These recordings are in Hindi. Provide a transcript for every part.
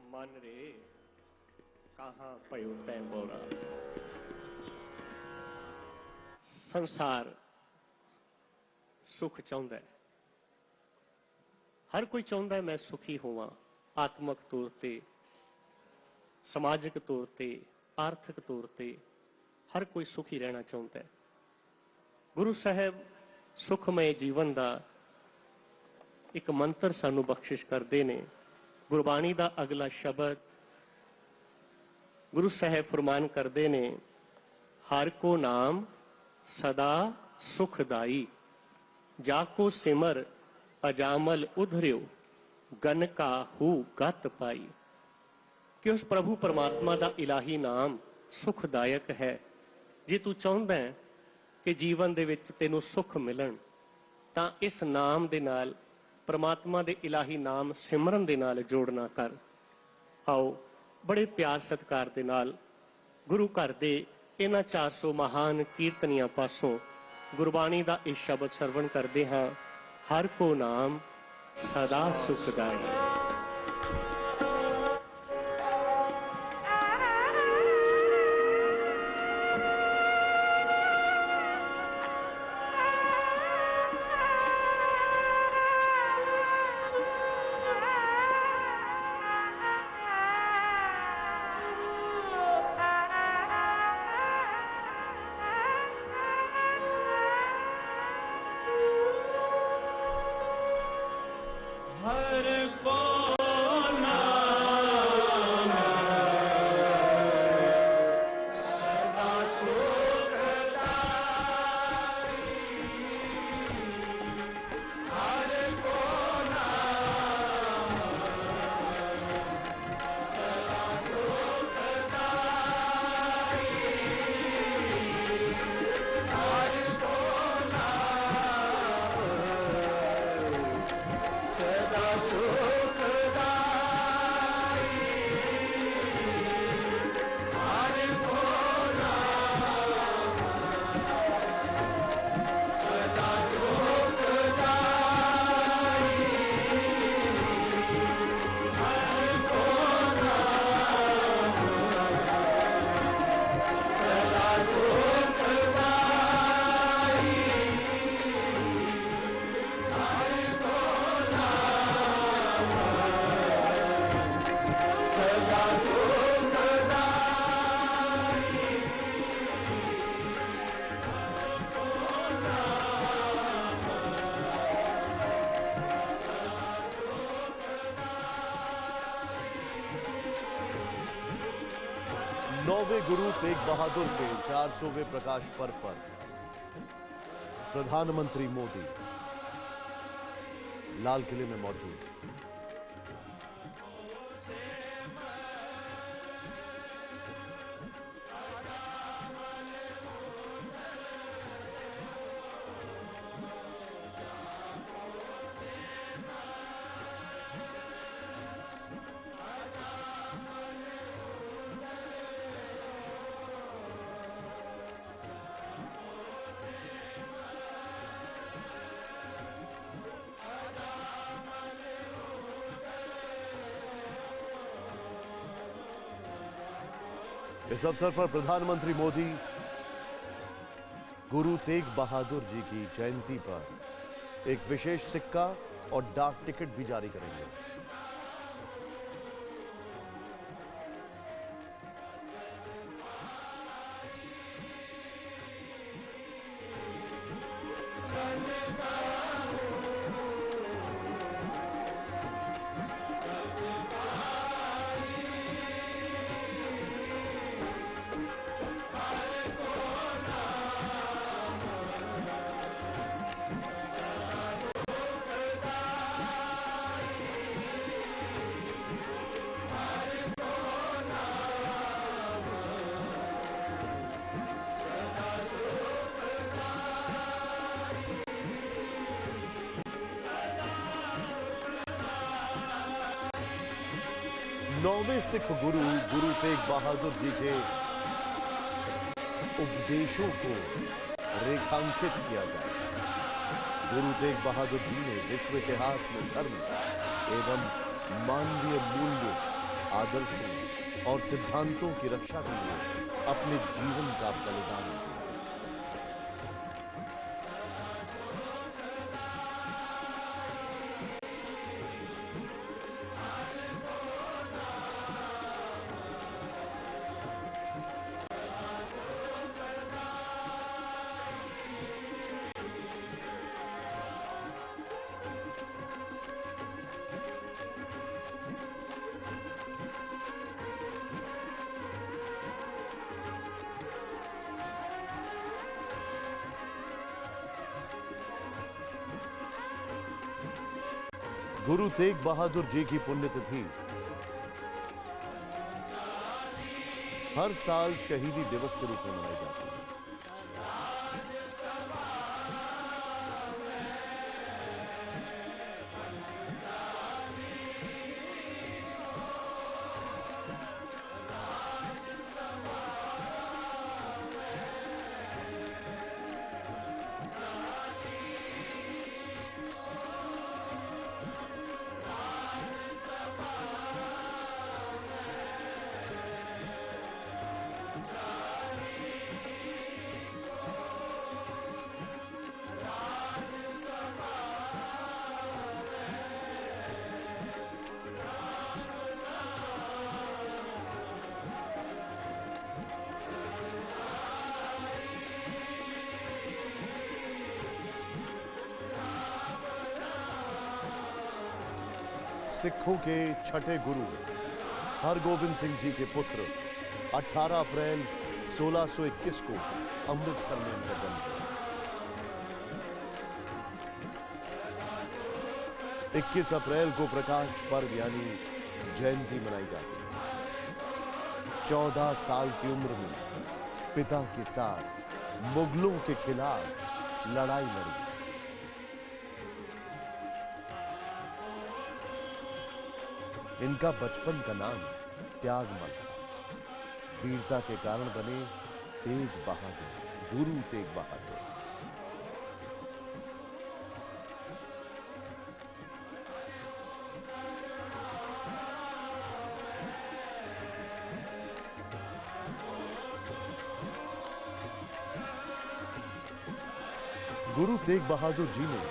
मन रे कहाँ पयो तै बोरा। संसार सुख चाहुंदा है, हर कोई चाहुंदा है मैं सुखी होवां, आत्मक तौर ते, समाजिक तौर ते, आर्थिक तौर ते हर कोई सुखी रहना चाहुंदा है। गुरु साहब सुखमय जीवन का एक मंत्र सानू बख्शिश करते हैं। गुरबाणी का अगला शब्द गुरु साहब फरमान करते हैं, हर को नाम सदा सुखदाई, जाको सिमर अजामल उधरियो, गन का हु गत पाई। कि उस प्रभु परमात्मा का इलाही नाम सुखदायक है। जे तू चाहता है कि जीवन दे विच तैनूं सुख मिलन तां इस नाम दे नाल परमात्मा दे इलाही नाम सिमरन दे नाल जोड़ना कर। आओ बड़े प्यार सत्कार दे नाल गुरु घर दे इन्हां 400 महान कीर्तनियां पासों गुरबाणी का इह शब्द सरवण करते हाँ, हर को नाम सदा सुखदाई। नौवें गुरु तेग बहादुर के 400वें प्रकाश पर्व पर प्रधानमंत्री मोदी लाल किले में मौजूद। इस अवसर पर प्रधानमंत्री मोदी गुरु तेग बहादुर जी की जयंती पर एक विशेष सिक्का और डाक टिकट भी जारी करेंगे। नौवें सिख गुरु गुरु तेग बहादुर जी के उपदेशों को रेखांकित किया जाएगा। गुरु तेग बहादुर जी ने विश्व इतिहास में धर्म एवं मानवीय मूल्यों आदर्शों और सिद्धांतों की रक्षा के लिए अपने जीवन का बलिदान दिया। गुरु तेग बहादुर जी की पुण्यतिथि हर साल शहीदी दिवस के रूप में मनाई जाती है। सिखों के छठे गुरु हरगोबिंद सिंह जी के पुत्र 18 अप्रैल 1621 को अमृतसर में इनका जन्म हुआ। 21 अप्रैल को प्रकाश पर्व यानी जयंती मनाई जाती है। 14 साल की उम्र में पिता के साथ मुगलों के खिलाफ लड़ाई लड़ी। इनका बचपन का नाम त्यागमल था। वीरता के कारण बने तेग बहादुर, गुरु तेग बहादुर। गुरु तेग बहादुर जी ने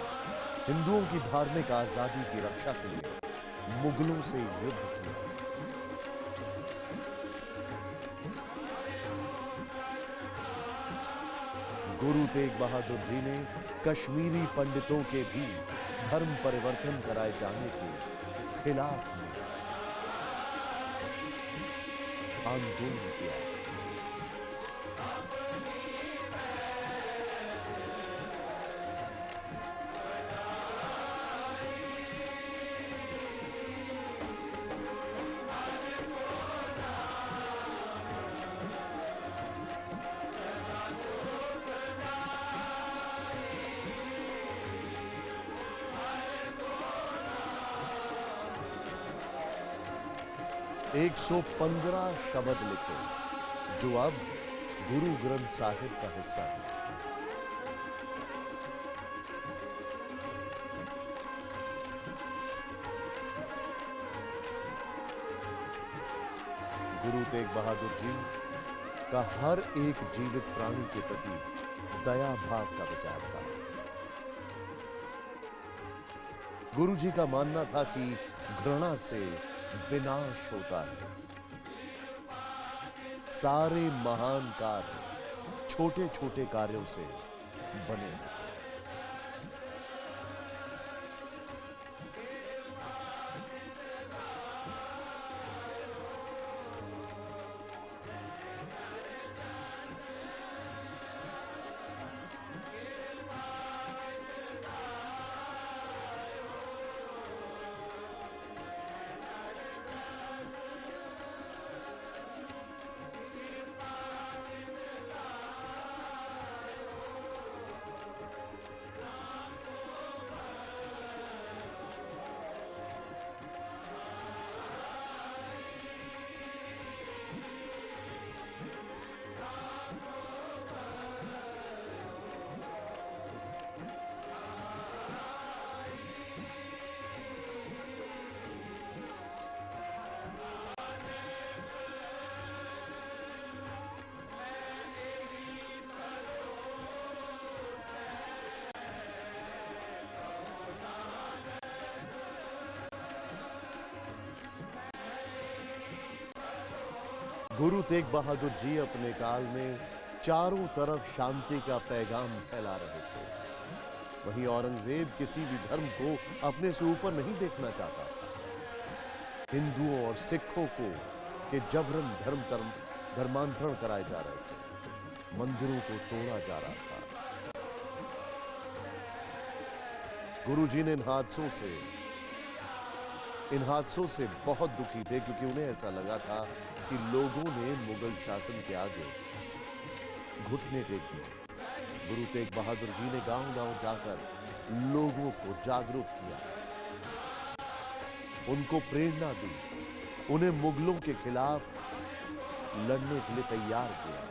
हिंदुओं की धार्मिक आजादी की रक्षा के लिए मुगलों से युद्ध किया। गुरु तेग बहादुर जी ने कश्मीरी पंडितों के भी धर्म परिवर्तन कराए जाने के खिलाफ में आंदोलन किया। एक 115 शब्द लिखे जो अब गुरु ग्रंथ साहिब का हिस्सा है। गुरु तेग बहादुर जी का हर एक जीवित प्राणी के प्रति दया भाव का विचार था। गुरु जी का मानना था कि घृणा से विनाश होता है। सारे महान कार्य छोटे छोटे कार्यों से बने होते हैं। गुरु तेग बहादुर जी अपने काल में चारों तरफ शांति का पैगाम फैला रहे थे। वहीं औरंगजेब किसी भी धर्म को अपने से ऊपर नहीं देखना चाहता था। हिंदुओं और सिखों को के जबरन धर्मांतरण कराए जा रहे थे। मंदिरों को तोड़ा जा रहा था। गुरुजी ने इन हादसों से बहुत दुखी थे, क्योंकि उन्हें ऐसा लगा था कि लोगों ने मुगल शासन के आगे घुटने टेक दिए। गुरु तेग बहादुर जी ने गांव-गांव जाकर लोगों को जागरूक किया, उनको प्रेरणा दी, उन्हें मुगलों के खिलाफ लड़ने के लिए तैयार किया।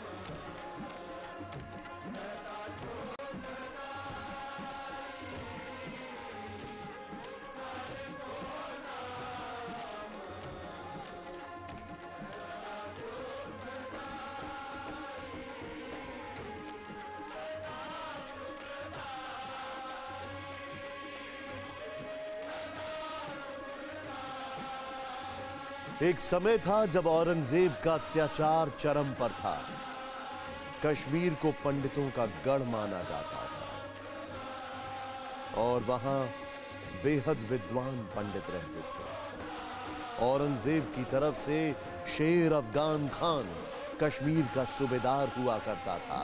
एक समय था जब औरंगजेब का अत्याचार चरम पर था। कश्मीर को पंडितों का गढ़ माना जाता था और वहां बेहद विद्वान पंडित रहते थे। औरंगजेब की तरफ से शेर अफगान खान कश्मीर का सूबेदार हुआ करता था।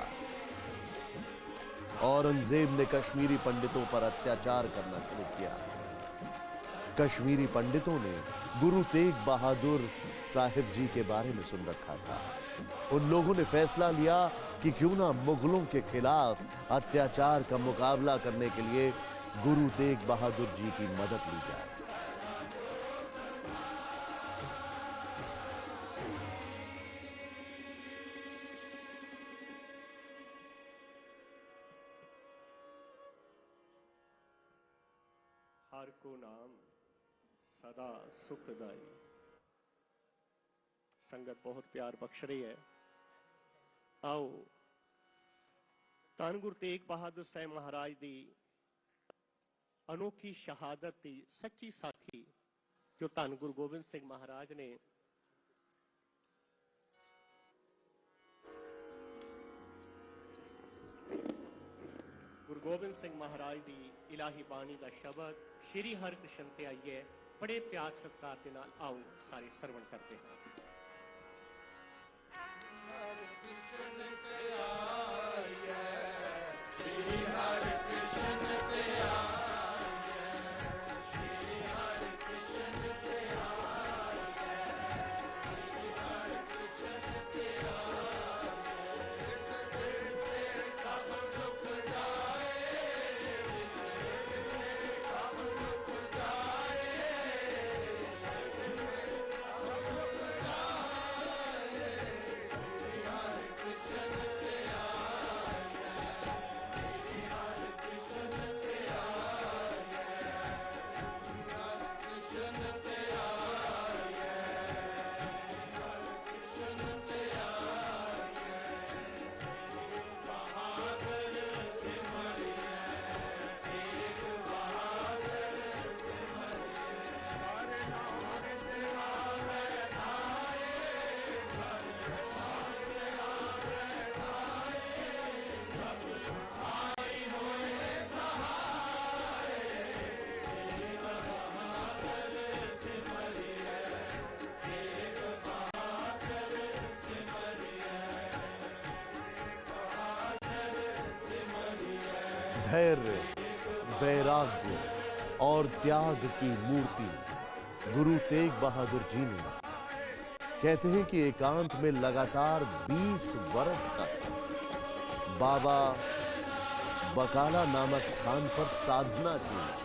औरंगजेब ने कश्मीरी पंडितों पर अत्याचार करना शुरू किया। कश्मीरी पंडितों ने गुरु तेग बहादुर साहिब जी के बारे में सुन रखा था। उन लोगों ने फैसला लिया कि क्यों ना मुगलों के खिलाफ अत्याचार का मुकाबला करने के लिए गुरु तेग बहादुर जी की मदद ली जाए। हर को नाम सदा सुखदाई। संगत बहुत प्यार बख्श रही है। आओ धन गुरु तेग बहादुर साहब महाराज दी अनोखी शहादत दी सच्ची साखी जो धन गुरु गोबिंद सिंह महाराज ने गुरु गोबिंद सिंह महाराज दी इलाही बाणी का शब्द श्री हर कृष्ण ते आइए बड़े प्यार सत्कार के नाल आओ सारे सरवण करते हैं। धैर्य, वैराग्य और त्याग की मूर्ति गुरु तेग बहादुर जी ने, कहते हैं कि एकांत में लगातार 20 वर्ष तक बाबा बकाला नामक स्थान पर साधना की।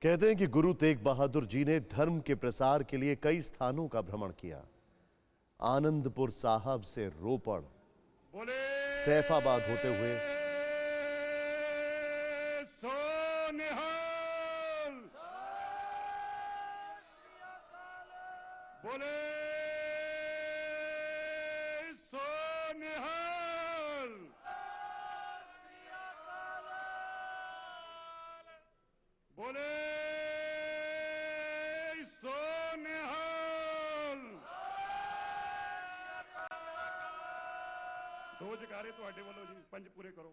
कहते हैं कि गुरु तेग बहादुर जी ने धर्म के प्रसार के लिए कई स्थानों का भ्रमण किया। आनंदपुर साहब से रोपड़, सैफाबाद होते हुए बोले सोनिहाल, बोले सोनिहाल। दो जकारे तुहाडे वालों जी, पंज पूरे करो।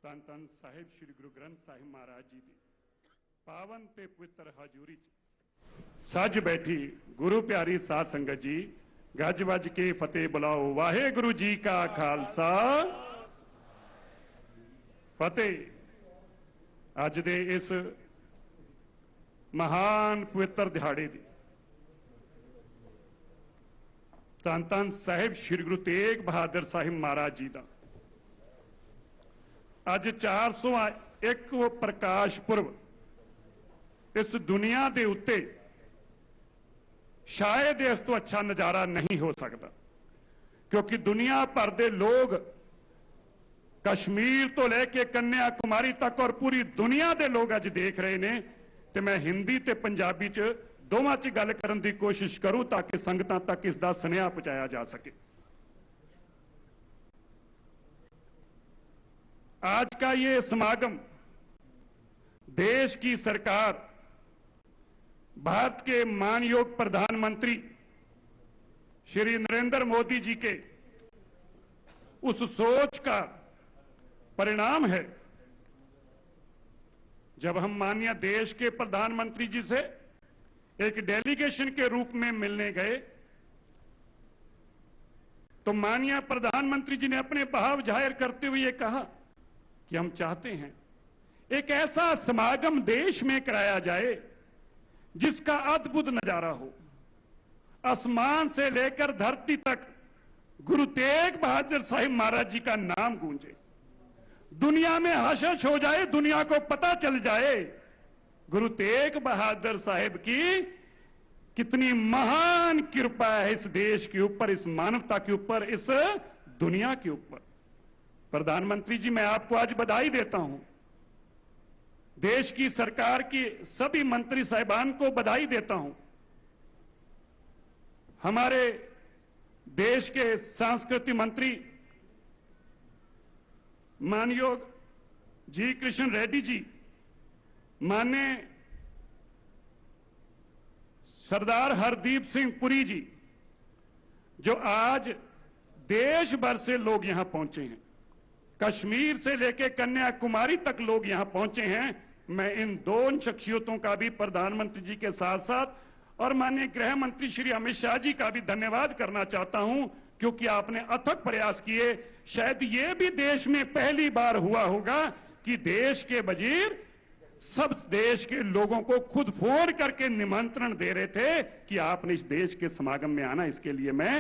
ਧੰਨ ਧੰਨ ਸਾਹਿਬ ਸ੍ਰੀ ਗੁਰੂ ਗ੍ਰੰਥ ਸਾਹਿਬ ਮਹਾਰਾਜ ਜੀ ਦੀ ਪਾਵਨ ਤੇ ਪਵਿੱਤਰ ਹਜ਼ੂਰੀ 'ਚ ਸੱਜ ਬੈਠੀ ਗੁਰੂ ਪਿਆਰੀ ਸਾਧ ਸੰਗਤ ਜੀ, ਗੱਜ ਵੱਜ ਕੇ ਫਤਿਹ ਬੁਲਾਓ। ਵਾਹਿਗੁਰੂ ਜੀ ਕਾ ਖਾਲਸਾ, ਫਤਿਹ। ਅੱਜ ਦੇ ਇਸ ਮਹਾਨ ਪਵਿੱਤਰ ਦਿਹਾੜੇ ਦੀ ਧੰਨ ਧੰਨ ਸਾਹਿਬ ਸ੍ਰੀ ਗੁਰੂ ਤੇਗ ਬਹਾਦਰ ਸਾਹਿਬ ਮਹਾਰਾਜ ਜੀ ਦਾ ਅੱਜ 401 ਪ੍ਰਕਾਸ਼ ਪੁਰਬ ਇਸ ਦੁਨੀਆ ਦੇ ਉੱਤੇ ਸ਼ਾਇਦ ਇਸ ਤੋਂ ਅੱਛਾ ਨਜ਼ਾਰਾ ਨਹੀਂ ਹੋ ਸਕਦਾ, ਕਿਉਂਕਿ ਦੁਨੀਆ ਭਰ ਦੇ ਲੋਕ ਕਸ਼ਮੀਰ ਤੋਂ ਲੈ ਕੇ ਕੰਨਿਆ ਕੁਮਾਰੀ ਤੱਕ ਔਰ ਪੂਰੀ ਦੁਨੀਆ ਦੇ ਲੋਕ ਅੱਜ ਦੇਖ ਰਹੇ ਨੇ। ਤੇ ਮੈਂ ਹਿੰਦੀ ਤੇ ਪੰਜਾਬੀ 'ਚ ਦੋਵਾਂ 'ਚ ਗੱਲ ਕਰਨ ਦੀ ਕੋਸ਼ਿਸ਼ ਕਰੂੰ ਤਾਂ ਕਿ ਸੰਗਤਾਂ ਤੱਕ ਇਸ ਦਾ ਸੁਨੇਹਾ ਪਹੁੰਚਾਇਆ ਜਾ ਸਕੇ। आज का ये समागम देश की सरकार, भारत के मानयोग प्रधानमंत्री श्री नरेंद्र मोदी जी के उस सोच का परिणाम है। जब हम माननीय देश के प्रधानमंत्री जी से एक डेलीगेशन के रूप में मिलने गए तो माननीय प्रधानमंत्री जी ने अपने भाव जाहिर करते हुए कहा कि हम चाहते हैं एक ऐसा समागम देश में कराया जाए जिसका अद्भुत नजारा हो। आसमान से लेकर धरती तक गुरु तेग बहादुर साहिब महाराज जी का नाम गूंजे, दुनिया में हर्ष हो जाए, दुनिया को पता चल जाए गुरु तेग बहादुर साहिब की कितनी महान कृपा है इस देश के ऊपर, इस मानवता के ऊपर, इस दुनिया के ऊपर। प्रधानमंत्री जी, मैं आपको आज बधाई देता हूं, देश की सरकार की सभी मंत्री साहिबान को बधाई देता हूं। हमारे देश के सांस्कृतिक मंत्री मानयोग जी कृष्ण रेड्डी जी, माननीय सरदार हरदीप सिंह पुरी जी, जो आज देश भर से लोग यहां पहुंचे हैं, कश्मीर से लेकर कन्याकुमारी तक लोग यहां पहुंचे हैं। मैं इन दोनों शख्सियतों का भी प्रधानमंत्री जी के साथ साथ और माननीय गृह मंत्री श्री अमित शाह जी का भी धन्यवाद करना चाहता हूं, क्योंकि आपने अथक प्रयास किए। शायद ये भी देश में पहली बार हुआ होगा कि देश के वजीर सब देश के लोगों को खुद फोन करके निमंत्रण दे रहे थे कि आपने इस देश के समागम में आना। इसके लिए मैं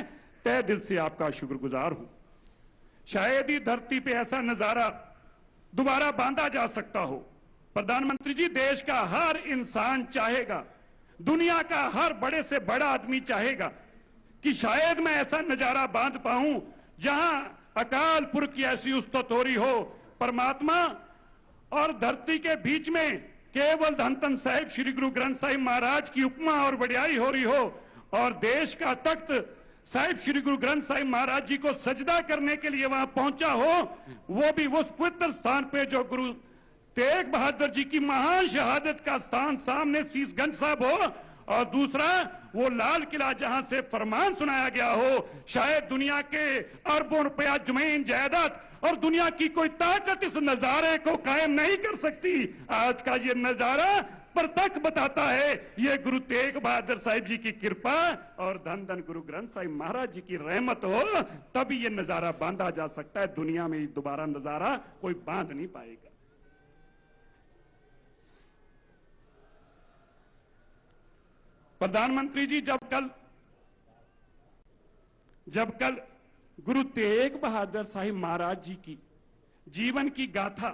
तहे दिल से आपका शुक्रगुजार हूं। शायद ही धरती पे ऐसा नजारा दोबारा बांधा जा सकता हो। प्रधानमंत्री जी, देश का हर इंसान चाहेगा, दुनिया का हर बड़े से बड़ा आदमी चाहेगा कि शायद मैं ऐसा नजारा बांध पाऊं जहां अकाल पुरख की ऐसी उस्तत हो रही हो, परमात्मा और धरती के बीच में केवल धन धन साहिब श्री गुरु ग्रंथ साहिब महाराज की उपमा और बढ़ियाई हो रही हो, और देश का तख्त साहिब श्री गुरु ग्रंथ साहिब महाराज जी को सजदा करने के लिए वहां पहुंचा हो, वो भी उस पवित्र स्थान पे जो गुरु तेग बहादुर जी की महान शहादत का स्थान सामने शीशगंज साहब हो, और दूसरा वो लाल किला जहां से फरमान सुनाया गया हो। शायद दुनिया के अरबों रुपया जमीन जायदाद और दुनिया की कोई ताकत इस नजारे को कायम नहीं कर सकती। आज का ये नजारा प्रत्यक्ष बताता है ये गुरु तेग बहादुर साहिब जी की कृपा और धन धन गुरु ग्रंथ साहिब महाराज जी की रहमत हो, तभी ये नजारा बांधा जा सकता है। दुनिया में दोबारा नजारा कोई बांध नहीं पाएगा। प्रधानमंत्री जी, जब कल गुरु तेग बहादुर साहिब महाराज जी की जीवन की गाथा